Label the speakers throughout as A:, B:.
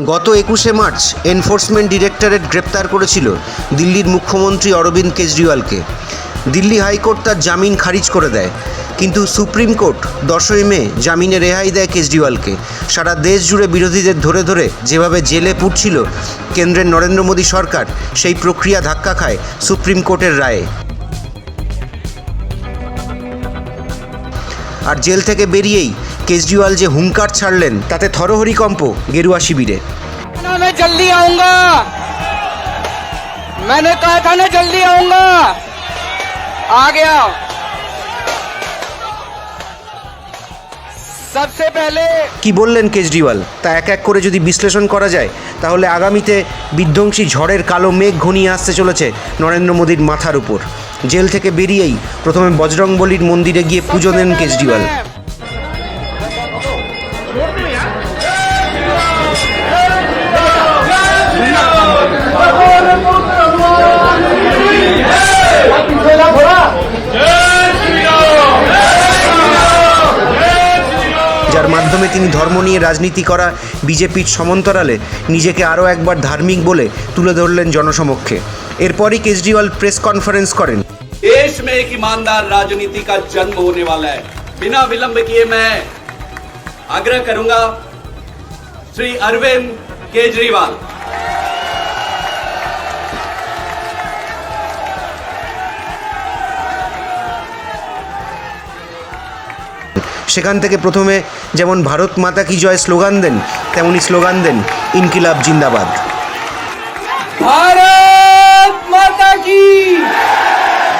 A: গত 21শে March enforcement directorate গ্রেপ্তার করেছিল দিল্লির মুখ্যমন্ত্রী অরবিন্দ কেজরিওয়ালকে। দিল্লি হাইকোর্ট তার জামিন খারিজ করে দেয়, কিন্তু সুপ্রিম কোর্ট 10ই মে জামিনে রেহাই দেয় কেজরিওয়ালকে। সারা দেশ জুড়ে বিরোধীদের ধরে ধরে যেভাবে জেলে পুরছিল কেন্দ্রের নরেন্দ্র মোদী সরকার, সেই প্রক্রিয়া ধাক্কা খায় সুপ্রিম কোর্টের রায়ে। আর জেল থেকে বেরিয়েই কেজরিওয়াল যে হুঙ্কার ছাড়লেন তাতে থরহরিকম্প গেরুয়া শিবিরে।
B: मैं जल्दी आऊंगा, मैंने कहा था ना जल्दी आऊंगा, आ गया। सबसे पहले
A: কি বললেন কেজরিওয়াল তা এক এক করে যদি বিশ্লেষণ করা যায় তাহলে আগামীতে বিধ্বংসী ঝড়ের কালো মেঘ ঘনিয়ে আসতে চলেছে নরেন্দ্র মোদীর মাথার উপর। জেল থেকে বেরিয়েই প্রথমে বজরংবলীর মন্দিরে গিয়ে পুজো দেন কেজরিওয়াল। যার মাধ্যমে তিনি ধর্ম নিয়ে রাজনীতি করা বিজেপির সমান্তরালে নিজেকে আরও একবার ধার্মিক বলে তুলে ধরলেন জনসমক্ষে। এরপরই কেজরিওয়াল প্রেস কনফারেন্স করেন।
C: देश में एक ईमानदार राजनीति का जन्म होने वाला है। बिना विलंब किए मैं आग्रह करूंगा श्री अरविंद केजरीवाल
A: সেখান থেকে প্রথমে যেমন ভারত মাতা কি জয় স্লোগান দেন, তেমনি স্লোগান দেন ইনকিলাব জিন্দাবাদ।
B: भारत माता की,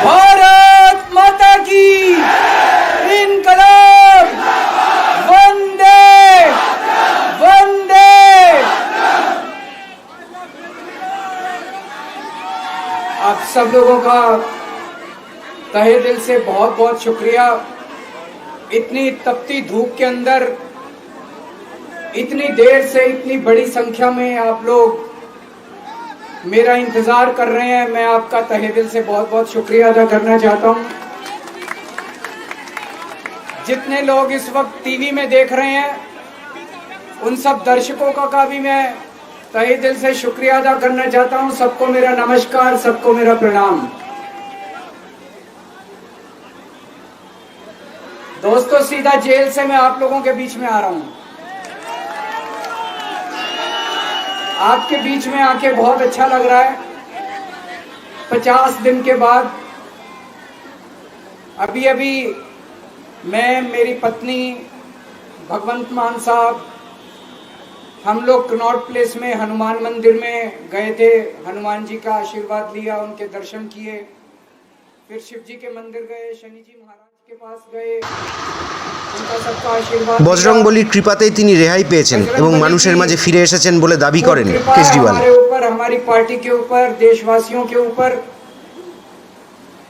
B: भारत माता की, इनकलाब, वंदे वंदे। आप सब लोगों का तहे दिल से बहुत बहुत शुक्रिया। इतनी तपती धूप के अंदर इतनी देर से इतनी बड़ी संख्या में आप लोग मेरा इंतजार कर रहे हैं। मैं आपका तहे दिल से बहुत बहुत शुक्रिया अदा करना चाहता हूं। जितने लोग इस वक्त टीवी में देख रहे हैं उन सब दर्शकों का भी मैं तहे दिल से शुक्रिया अदा करना चाहता हूं। सबको मेरा नमस्कार, सबको मेरा प्रणाम। दोस्तों, सीधा जेल से मैं आप लोगों के बीच में आ रहा हूं। आपके बीच में आके बहुत अच्छा लग रहा है। 50 दिन के बाद अभी अभी मैं, मेरी पत्नी भगवंत मान साहब, हम लोग कनॉट प्लेस में हनुमान मंदिर में गए थे। हनुमान जी का आशीर्वाद लिया, उनके दर्शन किए, फिर शिव जी के मंदिर गए, शनि जी महाराज के पास गए, उनका सबका आशीर्वाद।
A: বজরংবলীর কৃপাতেই তিনি রেহাই পেয়েছেন এবং মানুষের মাঝে ফিরে এসেছেন বলে দাবি করেন কেজরিওয়াল।
B: हमारे ऊपर, हमारी पार्टी के ऊपर, देशवासियों के ऊपर,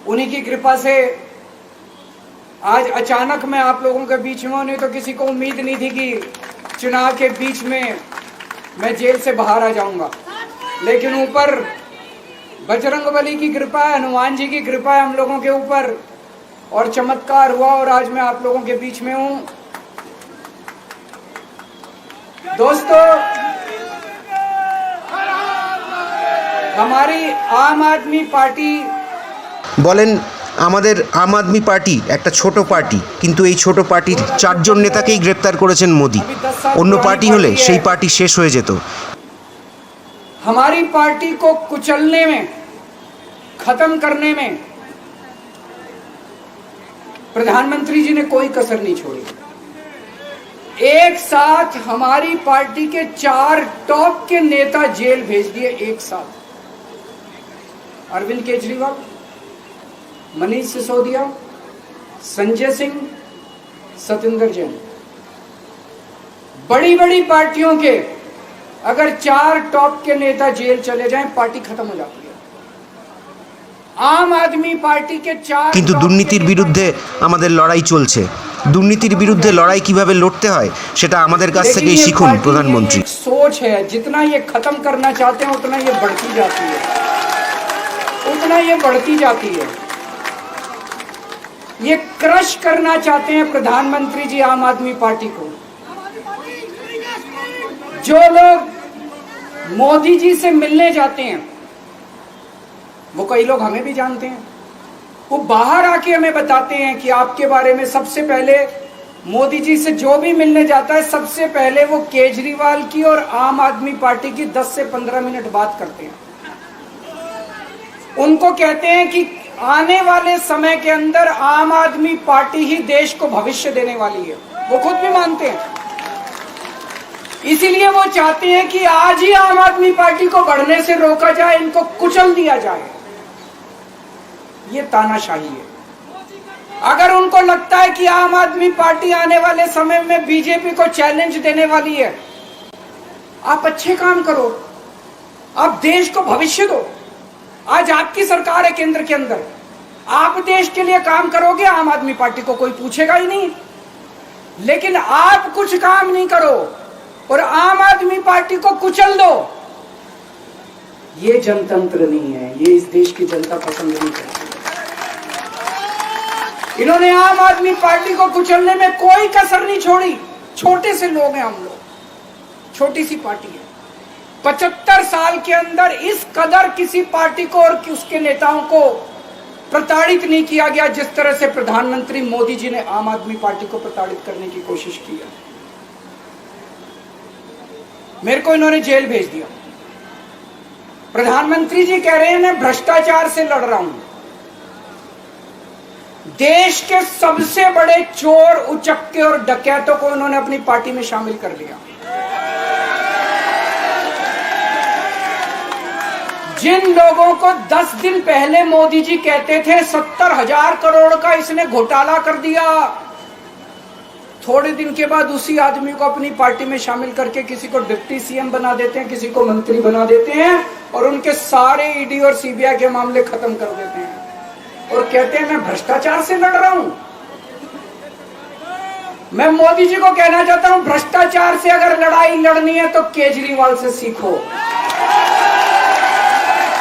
B: उन्हीं की कृपा से आज अचानक मैं आप लोगों के बीच में हूं। नहीं तो किसी को उम्मीद नहीं थी कि चुनाव के बीच में मैं जेल से बाहर आ जाऊंगा, लेकिन ऊपर बजरंगबली की कृपा है, हनुमान जी की कृपा है हम लोगों के ऊपर, और चमत्कार हुआ और आज मैं आप लोगों के बीच में हूं। दोस्तों, हमारी आम आदमी पार्टी,
A: বলেন আমাদের আম আদমি পার্টি একটা ছোট পার্টি, কিন্তু এই ছোট পার্টির 4 জন নেতাকেই গ্রেপ্তার করেছেন মোদি। অন্য পার্টি হলে সেই পার্টি শেষ হয়ে যেত।
B: हमारी पार्टी को कुचलने में, खत्म करने में प्रधानमंत्री जी ने कोई कसर नहीं छोड़ी। एक साथ हमारी पार्टी के 4 टॉप के नेता जेल भेज दिए एक साथ। अरविंद केजरीवाल, मनीष सिसोदिया, संजय सिंह, सतेंद्र जैन। बड़ी बड़ी पार्टियों के अगर 4 टॉप के नेता जेल चले जाएं, पार्टी खत्म हो जाती है। आम आदमी पार्टी के 4
A: কিন্তু দুর্নীতির বিরুদ্ধে আমাদের লড়াই চলছে। দুর্নীতির বিরুদ্ধে লড়াই কিভাবে লড়তে হয় সেটা আমাদের কাছ থেকেই শিখুন প্রধানমন্ত্রী।
B: सोच है, जितना ये खत्म करना चाहते हैं उतना ये बढ़ती जाती है, उतना ये बढ़ती जाती है। ये क्रश करना चाहते हैं प्रधानमंत्री जी आम आदमी पार्टी को। जो लोग मोदी जी से मिलने जाते हैं, वो कई लोग हमें भी जानते हैं, वो बाहर आके हमें बताते हैं कि आपके बारे में सबसे पहले मोदी जी से जो भी मिलने जाता है सबसे पहले वो केजरीवाल की और आम आदमी पार्टी की 10 से 15 मिनट बात करते हैं। उनको कहते हैं कि आने वाले समय के अंदर आम आदमी पार्टी ही देश को भविष्य देने वाली है, वो खुद भी मानते हैं। इसीलिए वो चाहते हैं कि आज ही आम आदमी पार्टी को बढ़ने से रोका जाए, इनको कुचल दिया जाए। ये तानाशाही है। अगर उनको लगता है कि आम आदमी पार्टी आने वाले समय में बीजेपी को चैलेंज देने वाली है, आप अच्छे काम करो, आप देश को भविष्य दो। आज आपकी सरकार है केंद्र के अंदर, आप देश के लिए काम करोगे, आम आदमी पार्टी को कोई पूछेगा ही नहीं। लेकिन आप कुछ काम नहीं करो और आम आदमी पार्टी को कुचल दो, ये जनतंत्र नहीं है, ये इस देश की जनता पसंद नहीं करती। इन्होंने आम आदमी पार्टी को कुचलने में कोई कसर नहीं छोड़ी। छोटे से लोग हैं हम लोग, छोटी सी पार्टी है। 75 साल के अंदर इस कदर किसी पार्टी को और उसके नेताओं को प्रताड़ित नहीं किया गया जिस तरह से प्रधानमंत्री मोदी जी ने आम आदमी पार्टी को प्रताड़ित करने की कोशिश की है। मेरे को इन्होंने जेल भेज दिया। प्रधानमंत्री जी कह रहे हैं मैं भ्रष्टाचार से लड़ रहा हूं। देश के सबसे बड़े चोर, उचक्के और डकैतों को उन्होंने अपनी पार्टी में शामिल कर लिया। जिन लोगों को 10 दिन पहले मोदी जी कहते थे 70,000 करोड़ का इसने घोटाला कर दिया, थोड़े दिन के बाद उसी आदमी को अपनी पार्टी में शामिल करके किसी को डिप्टी सीएम बना देते हैं, किसी को मंत्री बना देते हैं और उनके सारे ईडी और सीबीआई के मामले खत्म कर देते हैं और कहते हैं मैं भ्रष्टाचार से लड़ रहा हूं। मैं मोदी जी को कहना चाहता हूं, भ्रष्टाचार से अगर लड़ाई लड़नी है तो केजरीवाल से सीखो।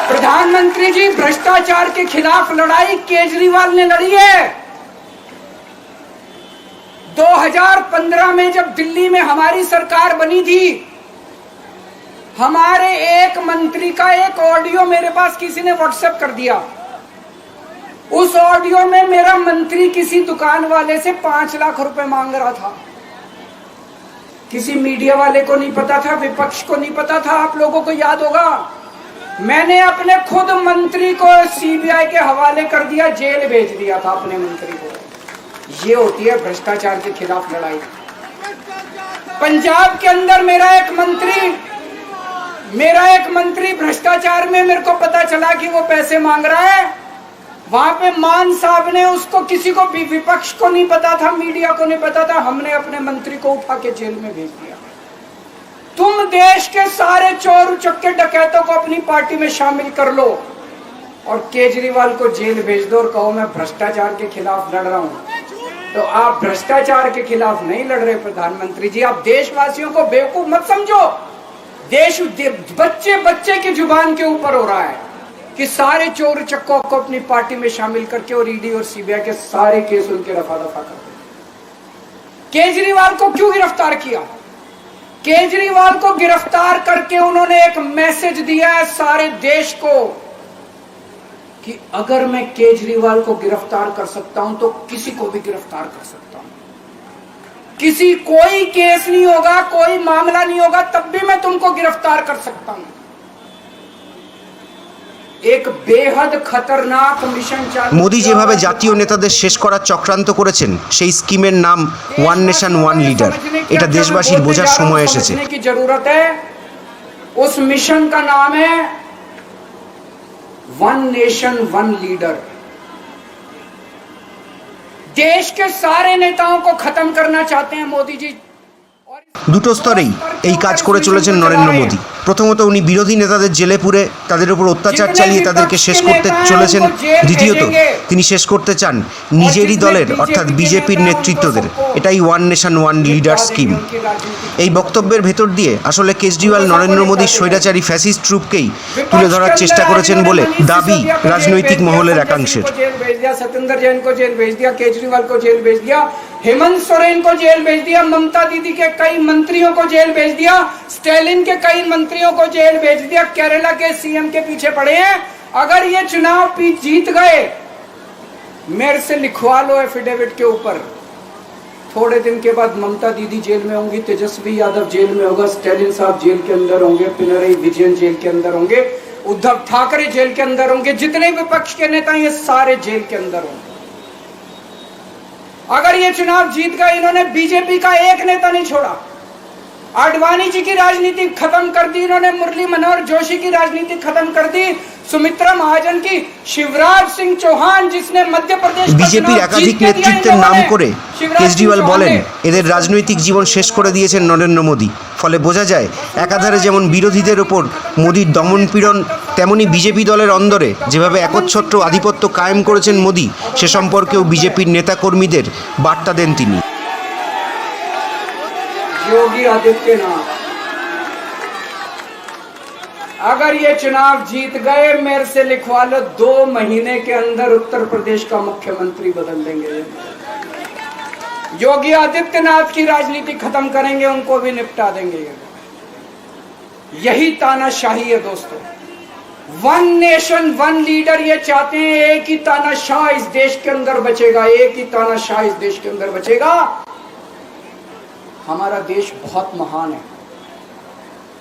B: प्रधानमंत्री जी, भ्रष्टाचार के खिलाफ लड़ाई केजरीवाल ने लड़ी है। 2015 में जब दिल्ली में हमारी सरकार बनी थी, हमारे एक मंत्री का एक ऑडियो मेरे पास किसी ने व्हाट्सएप कर दिया। उस ऑडियो में मेरा मंत्री किसी दुकान वाले से 5 लाख रुपए मांग रहा था। किसी मीडिया वाले को नहीं पता था, विपक्ष को नहीं पता था। आप लोगों को याद होगा, मैंने अपने खुद मंत्री को सीबीआई के हवाले कर दिया, जेल भेज दिया था अपने मंत्री को। ये होती है भ्रष्टाचार के खिलाफ लड़ाई। पंजाब के अंदर मेरा एक मंत्री भ्रष्टाचार में, मेरे को पता चला कि वो पैसे मांग रहा है। वहां पे मान साहब ने उसको, किसी को भी, विपक्ष को नहीं पता था, मीडिया को नहीं पता था, हमने अपने मंत्री को उठा के जेल में भेज दिया। तुम देश के सारे चोर उचक्के डकैतों को अपनी पार्टी में शामिल कर लो और केजरीवाल को जेल भेज दो और कहो मैं भ्रष्टाचार के खिलाफ लड़ रहा हूं। तो आप भ्रष्टाचार के खिलाफ नहीं लड़ रहे प्रधानमंत्री जी। आप देशवासियों को बेवकूफ मत समझो। देश बच्चे बच्चे की जुबान के ऊपर हो रहा है कि सारे चोर चक्कों को अपनी पार्टी में शामिल करके और ईडी और सीबीआई के सारे केस उनके रफा दफा कर दे। केजरीवाल को क्यों गिरफ्तार किया? केजरीवाल को गिरफ्तार करके उन्होंने एक मैसेज दिया है सारे देश को कि अगर मैं केजरीवाल को गिरफ्तार कर सकता हूं तो किसी को भी गिरफ्तार कर सकता हूं। कोई केस नहीं होगा, कोई मामला नहीं होगा, तब भी मैं तुमको गिरफ्तार कर सकता हूं। एक बेहद खतरनाक मिशन चालू।
A: মোদি যেভাবে জাতীয় নেতাদের শেষ করার চক্রান্ত করেছেন, সেই স্কিমের নাম ওয়ান নেশন ওয়ান লিডার। এটা দেশবাসীর বোঝার সময় এসেছে।
B: की जरूरत है। उस मिशन का नाम है वन नेशन वन लीडर। देश के सारे नेताओं को खत्म करना चाहते हैं मोदी जी।
A: দুটো স্তরেই এই কাজ করে চলেছেন নরেন্দ্র মোদী। প্রথমত উনি বিরোধী নেতাদের জেলে পুরে তাদের উপর অত্যাচার চালিয়ে তাদেরকে শেষ করতে চলেছেন। দ্বিতীয়ত তিনি শেষ করতে চান নিজেরই দলের অর্থাৎ বিজেপির নেতৃত্বদের। এটাই one nation one leader scheme. এই বক্তব্যের ভেতর দিয়ে আসলে কেজরিওয়াল নরেন্দ্র মোদীর স্বৈরাচারী ফ্যাসিস্ট ট্রুপকেই তুলে ধরার চেষ্টা করেছেন বলে দাবি রাজনৈতিক মহলের একাংশের।
B: सत्येंद्र जैन को जेल भेज दिया, केजरीवाल को जेल भेज दिया, हेमंत सोरेन को जेल भेज दिया, ममता दीदी के कई मंत्रियों को जेल भेज दिया, स्टालिन के कई मंत्री मंत्रियों को जेल भेज दिया, केरला के सीएम के पीछे पड़े हैं। अगर ये चुनाव जीत गए, मेरे से लिखवा लो एफिडेविट के ऊपर, थोड़े दिन के बाद ममता दीदी जेल में होंगी, तेजस्वी यादव जेल में होगा, स्टैलिन साहब जेल के अंदर होंगे, पिनरई विजयन जेल के अंदर होंगे, उद्धव ठाकरे जेल के अंदर होंगे, जितने विपक्ष के नेता ये सारे जेल के अंदर होंगे। अगर ये चुनाव जीत गए, इन्होंने बीजेपी का एक नेता नहीं छोड़ा। आडवाणी जी की राजनीति खत्म कर दी इन्होंने, मुरली मनोहर जोशी की राजनीति खत्म कर दी, सुमित्रा महाजन की, शिवराज सिंह चौहान जिसने मध्य प्रदेश
A: বিজেপির একাধিক নেতৃত্বের নাম করে কেজরিওয়াল বলেন এদের রাজনৈতিক জীবন শেষ করে দিয়েছেন নরেন্দ্র মোদী। ফলে বোঝা যায় একাধারে যেমন বিরোধীদের ওপর মোদীর দমনপীড়ন, তেমনি বিজেপি দলের অন্দরে যেভাবে একচ্ছত্র আধিপত্য কায়েম করেছেন মোদী, সে সম্পর্কেও বিজেপির নেতাকর্মীদের বার্তা দেন তিনি।
B: योगी आदित्यनाथ, अगर ये चुनाव जीत गए, मेरे से लिखवा लो, 2 महीने के अंदर उत्तर प्रदेश का मुख्यमंत्री बदल देंगे। योगी आदित्यनाथ की राजनीति खत्म करेंगे, उनको भी निपटा देंगे। यही तानाशाही है दोस्तों। 1 नेशन 1 लीडर ये चाहते हैं, एक ही तानाशाह इस देश के अंदर बचेगा, एक ही तानाशाह इस देश के अंदर बचेगा। हमारा देश बहुत महान है,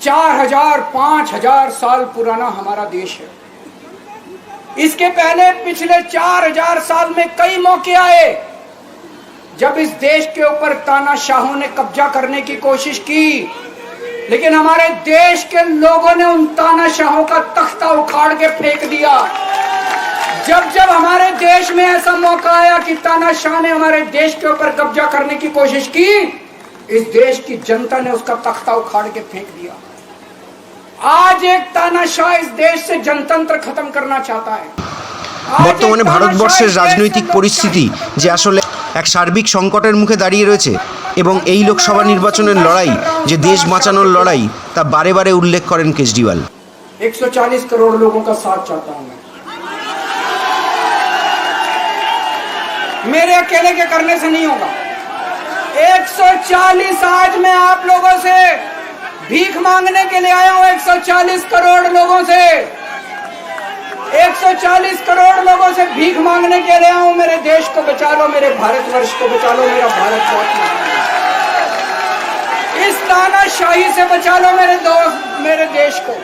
B: 4000 5000 साल पुराना हमारा देश है। इसके पहले पिछले 4000 साल में कई मौके आए जब इस देश के ऊपर तानाशाहों ने कब्जा करने की कोशिश की, लेकिन हमारे देश के लोगों ने उन तानाशाहों का तख्ता उखाड़ के फेंक दिया। जब जब हमारे देश में ऐसा मौका आया कि तानाशाह ने हमारे देश के ऊपर कब्जा करने की कोशिश की, इस देश की जनता ने उसका तख्ता उखाड़ के फेंक दिया। आज एक तानाशाह इस देश से जनतंत्र खत्म करना चाहता है।
A: বর্তমানে ভারতবর্ষের রাজনৈতিক পরিস্থিতি যে আসলে এক সার্বিক সংকটের মুখে দাঁড়িয়ে রয়েছে এবং এই লোকসভা নির্বাচনের লড়াই যে দেশ বাঁচানোর লড়াই, তা বারে বারে উল্লেখ করেন কেজরিওয়াল।
B: 140 करोड़ लोगों का साथ चाहता हूं मैं। मेरे अकेले के करने से नहीं होगा। 140 आज मैं आप लोगों से भीख मांगने के लिए आया हूं, 140 करोड़ लोगों से, 140 करोड़ लोगों से भीख मांगने के लिए आया हूं। मेरे देश को बचा लो, मेरे भारतवर्ष को बचा लो, मेरा भारत बहुत महान है। इस तानाशाही से बचा लो मेरे दोस्त, मेरे देश को।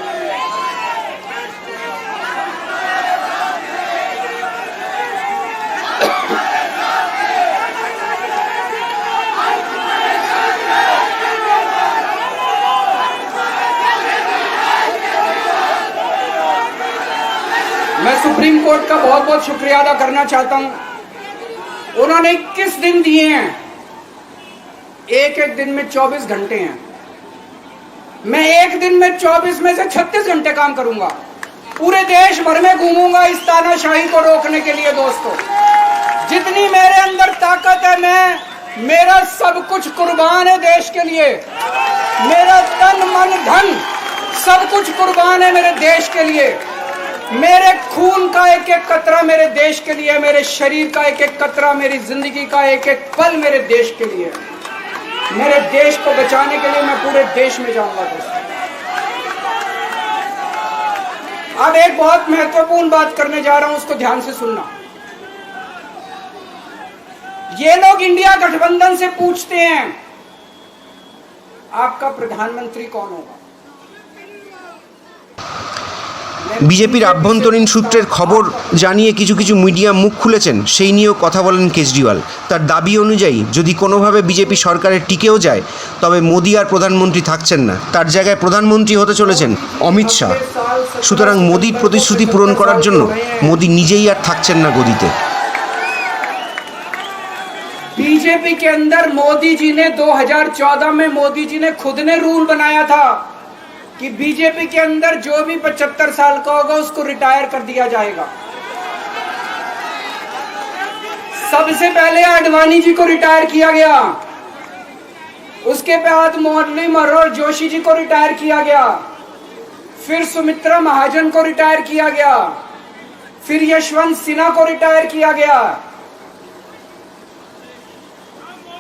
B: मैं सुप्रीम कोर्ट का बहुत बहुत शुक्रिया अदा करना चाहता हूं। उन्होंने 21 दिन दिए हैं, एक एक दिन में 24 घंटे हैं। मैं एक दिन में 24 में से 36 घंटे काम करूंगा, पूरे देश भर में घूमूंगा इस तानाशाही को रोकने के लिए। दोस्तों, जितनी मेरे अंदर ताकत है, मेरा सब कुछ कुर्बान है देश के लिए। मेरा तन मन धन सब कुछ कुर्बान है मेरे देश के लिए। मेरे खून का एक एक कतरा मेरे देश के लिए, मेरे शरीर का एक एक कतरा, मेरी जिंदगी का एक एक पल मेरे देश के लिए। मेरे देश को बचाने के लिए मैं पूरे देश में जाऊंगा दोस्तों। अब एक बहुत महत्वपूर्ण बात करने जा रहा हूं, उसको ध्यान से सुनना। ये लोग इंडिया गठबंधन से पूछते हैं आपका प्रधानमंत्री कौन होगा।
A: বিজেপির আভ্যন্তরীণ সূত্রের খবর জানিয়ে কিছু কিছু মিডিয়া মুখ খুলেছেন, সেই নিয়েও কথা বলেন কেজরিওয়াল। তার দাবি অনুযায়ী যদি কোনোভাবে বিজেপি সরকারে টিকেও যায়, তবে মোদি আর প্রধানমন্ত্রী থাকছেন না, তার জায়গায় প্রধানমন্ত্রী হতে চলেছেন অমিত শাহ। সুতরাং মোদির প্রতিশ্রুতি পূরণ করার জন্য মোদি নিজেই আর থাকছেন না গদিতে।
B: बीजेपी के अंदर मोदी जी ने 2014 में मोदी जी ने खुद ने रूल बनाया था कि बीजेपी के अंदर जो भी 75 साल का होगा उसको रिटायर कर दिया जाएगा। सबसे पहले आडवाणी जी को रिटायर किया गया, उसके बाद मुरली मनोहर जोशी जी को रिटायर किया गया, फिर सुमित्रा महाजन को रिटायर किया गया, फिर यशवंत सिन्हा को रिटायर किया गया।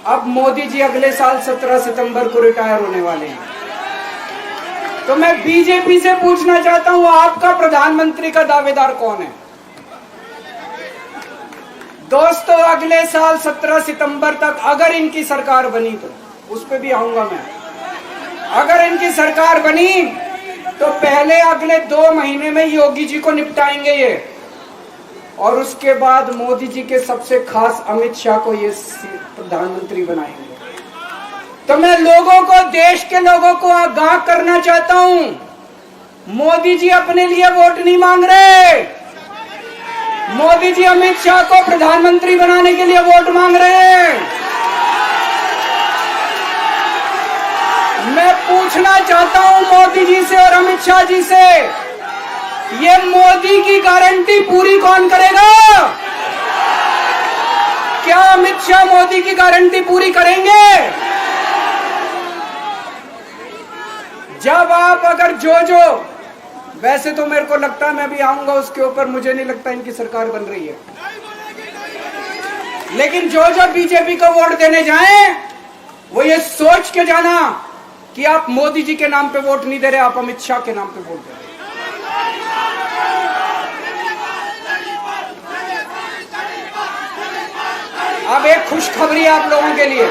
B: अब मोदी जी अगले साल 17 सितंबर को रिटायर होने वाले हैं। तो मैं बीजेपी से पूछना चाहता हूं, आपका प्रधानमंत्री का दावेदार कौन है? दोस्तों, अगले साल 17 सितंबर तक अगर इनकी सरकार बनी, तो उस पर भी आऊंगा मैं, अगर इनकी सरकार बनी तो पहले अगले 2 महीने में योगी जी को निपटाएंगे ये, और उसके बाद मोदी जी के सबसे खास अमित शाह को ये प्रधानमंत्री बनाएंगे। तो मैं लोगों को, देश के लोगों को आगाह करना चाहता हूं, मोदी जी अपने लिए वोट नहीं मांग रहे, मोदी जी अमित शाह को प्रधानमंत्री बनाने के लिए वोट मांग रहे हैं। मैं पूछना चाहता हूं मोदी जी से और अमित शाह जी से, ये मोदी की गारंटी पूरी कौन करेगा? क्या अमित शाह मोदी की गारंटी पूरी करेंगे? जब आप अगर जो वैसे तो मेरे को लगता है, मैं भी आऊंगा उसके ऊपर, मुझे नहीं लगता इनकी सरकार बन रही है, लेकिन जो बीजेपी को वोट देने जाएं वो ये सोच के जाना कि आप मोदी जी के नाम पे वोट नहीं दे रहे, आप अमित शाह के नाम पे वोट दे रहे। अब एक खुशखबरी आप लोगों के लिए,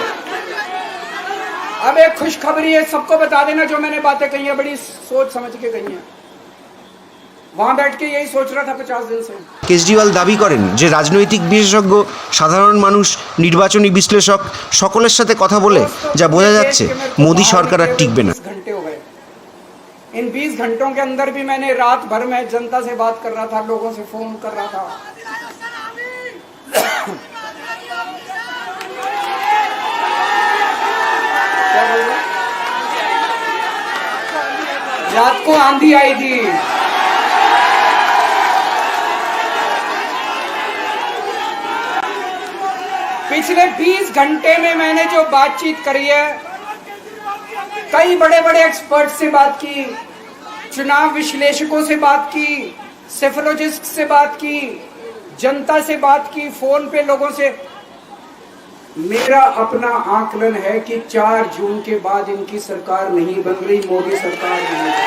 B: अब एक खुशखबरी है, सबको बता देना, जो मैंने बातें कही है बड़ी सोच समझ के कही है, वहां बैठ के यही सोच रहा था 50 दिन से।
A: কেজরিওয়াল দাবি করেন যে রাজনৈতিক বিশেষজ্ঞ, সাধারণ মানুষ, নির্বাচনী বিশ্লেষক সকলের সাথে কথা বলে যা বোঝা যাচ্ছে মোদি সরকার আর টিকবে না।
B: 20 घंटे हो गए, इन 20 घंटों के अंदर भी मैंने रात भर में जनता से बात कर रहा था, लोगों से फोन कर रहा था। क्या बोल रहे? रात को आंधी आई थी, पिछले 20 घंटे में मैंने जो बातचीत करी है, कई बड़े बड़े एक्सपर्ट से बात की, चुनाव विश्लेषकों से बात की, सेफोलॉजिस्ट से बात की, जनता से बात की, फोन पे लोगों से। मेरा अपना आकलन है कि 4 जून के बाद इनकी सरकार नहीं बन रही, मोदी सरकार नहीं बन रही।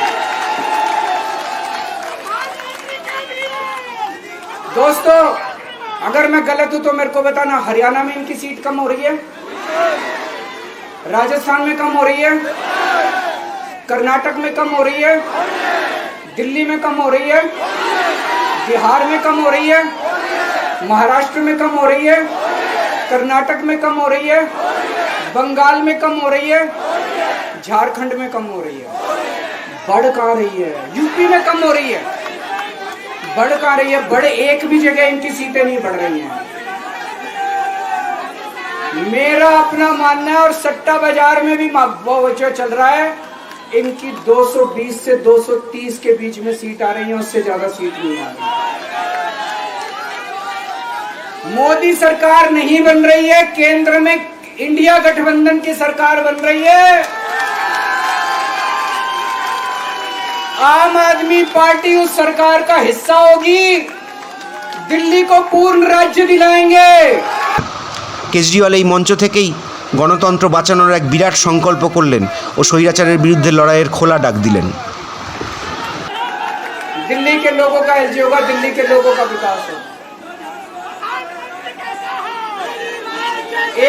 B: दोस्तों, अगर मैं गलत हूं तो मेरे को बताना, हरियाणा में इनकी सीट कम हो रही है, राजस्थान में कम हो रही है, कर्नाटक में कम हो रही है, दिल्ली में कम हो रही है, बिहार में कम हो रही है, महाराष्ट्र में कम हो रही है, कर्नाटक में कम हो रही है, बंगाल में कम हो रही है, झारखंड में कम हो रही है। बढ़ कहां रही है? यूपी में कम हो रही है, बढ़ कहां रही है? बड़े एक भी जगह इनकी सीटें नहीं बढ़ रही हैं। मेरा अपना मानना है, और सट्टा बाजार में भी जो चल रहा है, इनकी 220 से 230 के बीच में सीट आ रही है, उससे ज्यादा सीट नहीं आ रही। मोदी सरकार नहीं बन रही है, केंद्र में इंडिया गठबंधन की सरकार बन रही है। आम आदमी पार्टी उस सरकार का हिस्सा होगी, दिल्ली को पूर्ण राज्य दिलाएंगे।
A: কেজরিওয়াল এই মঞ্চ থেকেই গণতন্ত্র বাঁচানোর এক বিরাট সংকল্প করলেন ও স্বৈরাচারের বিরুদ্ধে লড়াইয়ের খোলা ডাক দিলেন।
B: दिल्ली के लोगों का एलजी होगा, दिल्ली के लोगों का विकास होगा।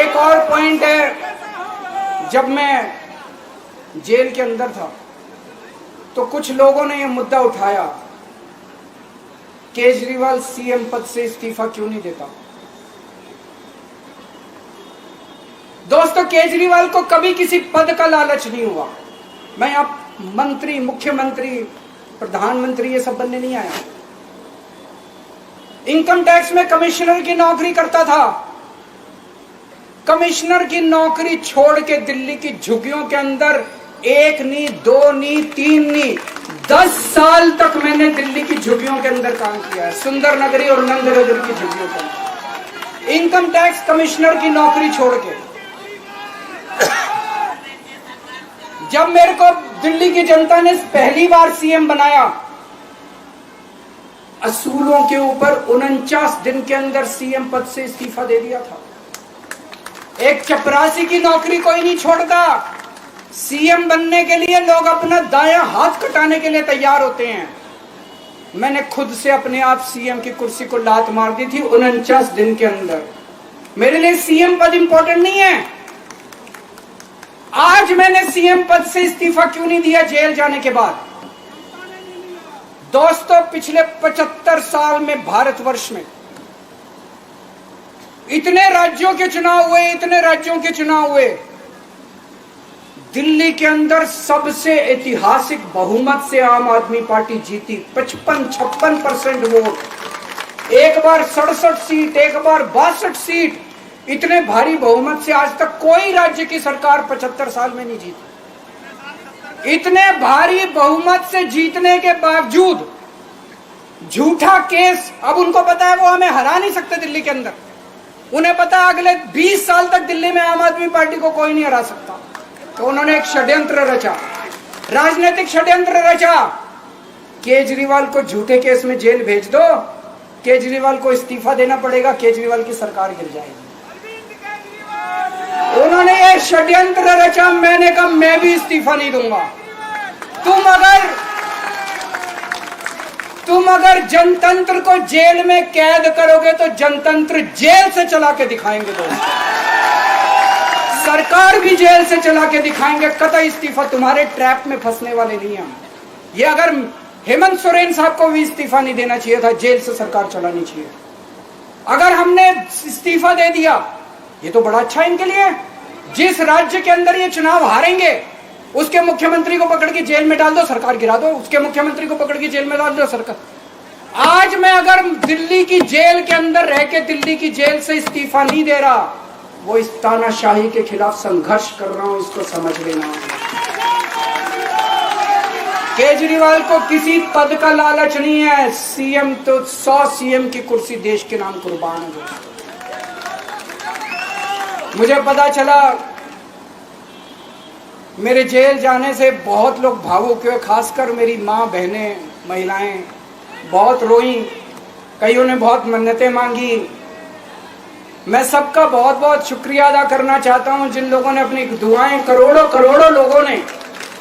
B: एक और पॉइंट है, जब मैं जेल के अंदर था तो कुछ लोगों ने यह मुद्दा उठाया, केजरीवाल सीएम पद से इस्तीफा क्यों नहीं देता। दोस्तों, केजरीवाल को कभी किसी पद का लालच नहीं हुआ। मैं आप मंत्री, मुख्यमंत्री, प्रधानमंत्री ये सब बनने नहीं आया। इनकम टैक्स में कमिश्नर की नौकरी करता था, कमिश्नर की नौकरी छोड़ के दिल्ली की झुग्गियों के अंदर 1 नहीं, 2 नहीं, 3 नहीं, 10 साल तक मैंने दिल्ली की झुग्गियों के अंदर काम किया है, सुंदर नगरी और नंद नगर की झुग्गियों के अंदर, इनकम टैक्स कमिश्नर की नौकरी छोड़ के। जब मेरे को दिल्ली की जनता ने पहली बार सीएम बनाया, असूलों के ऊपर 49 दिन के अंदर सीएम पद से इस्तीफा दे दिया था। एक चपरासी की नौकरी कोई नहीं छोड़ता, सीएम बनने के लिए लोग अपना दायां हाथ कटाने के लिए तैयार होते हैं। मैंने खुद से अपने आप सीएम की कुर्सी को लात मार दी थी 49 दिन के अंदर। मेरे लिए सीएम पद इंपॉर्टेंट नहीं है। आज मैंने सीएम पद से इस्तीफा क्यों नहीं दिया जेल जाने के बाद? दोस्तों, पिछले 75 साल में भारतवर्ष में इतने राज्यों के चुनाव हुए, दिल्ली के अंदर सबसे ऐतिहासिक बहुमत से आम आदमी पार्टी जीती। 55-56% वोट, एक बार 67 सीट, एक बार 62 सीट। इतने भारी बहुमत से आज तक कोई राज्य की सरकार 75 साल में नहीं जीती। इतने भारी बहुमत से जीतने के बावजूद झूठा केस, अब उनको पता है वो हमें हरा नहीं सकते दिल्ली के अंदर। उन्हें पता है अगले 20 साल तक दिल्ली में आम आदमी पार्टी को कोई नहीं हरा सकता। तो उन्होंने एक षड्यंत्र रचा, राजनीतिक षड्यंत्र रचा। केजरीवाल को झूठे केस में जेल भेज दो, केजरीवाल को इस्तीफा देना पड़ेगा, केजरीवाल की सरकार गिर जाएगी। उन्होंने ये षड्यंत्र रचा। मैंने कहा मैं भी इस्तीफा नहीं दूंगा। तुम अगर जनतंत्र को जेल में कैद करोगे तो जनतंत्र जेल से चला के दिखाएंगे। दोस्तों, सरकार भी जेल से चला के दिखाएंगे। कतई इस्तीफा, तुम्हारे ट्रैप में फंसने वाले नहीं हम। ये अगर हेमंत सोरेन साहब को भी इस्तीफा नहीं देना चाहिए था, जेल से सरकार चलानी चाहिए। अगर हमने इस्तीफा दे दिया, ये तो बड़ा अच्छा इनके लिए। जिस राज्य के अंदर ये चुनाव हारेंगे उसके मुख्यमंत्री को पकड़ के जेल में डाल दो, सरकार गिरा दो। उसके मुख्यमंत्री को पकड़ के जेल में डाल दो, सरकार। आज मैं अगर दिल्ली की जेल के अंदर रह के दिल्ली की जेल से इस्तीफा नहीं दे रहा, वो इस तानाशाही के खिलाफ संघर्ष कर रहा हूं, इसको समझ लेना। केजरीवाल को किसी पद का लालच नहीं है। सीएम तो 100 सीएम की कुर्सी देश के नाम कुर्बान है। मुझे पता चला मेरे जेल जाने से बहुत लोग भावुक हुए, खासकर मेरी माँ, बहनें, महिलाएं बहुत रोई। कईयों ने बहुत मन्नतें मांगी। मैं सबका बहुत बहुत शुक्रिया अदा करना चाहता हूं जिन लोगों ने अपनी दुआएं, करोड़ों लोगों ने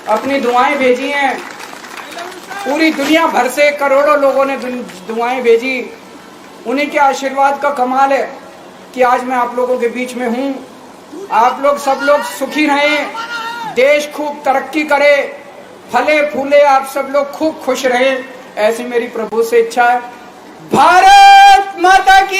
B: अपनी दुआएं भेजी हैं। पूरी दुनिया भर से करोड़ों लोगों ने दुआएं भेजी। उन्हीं के आशीर्वाद का कमाल है कि आज मैं आप लोगों के बीच में हूं। आप लोग सब लोग सुखी रहें, देश खूब तरक्की करे, फले फूले, आप सब लोग खूब खुश रहें, ऐसी मेरी प्रभु से इच्छा है। भारत माता की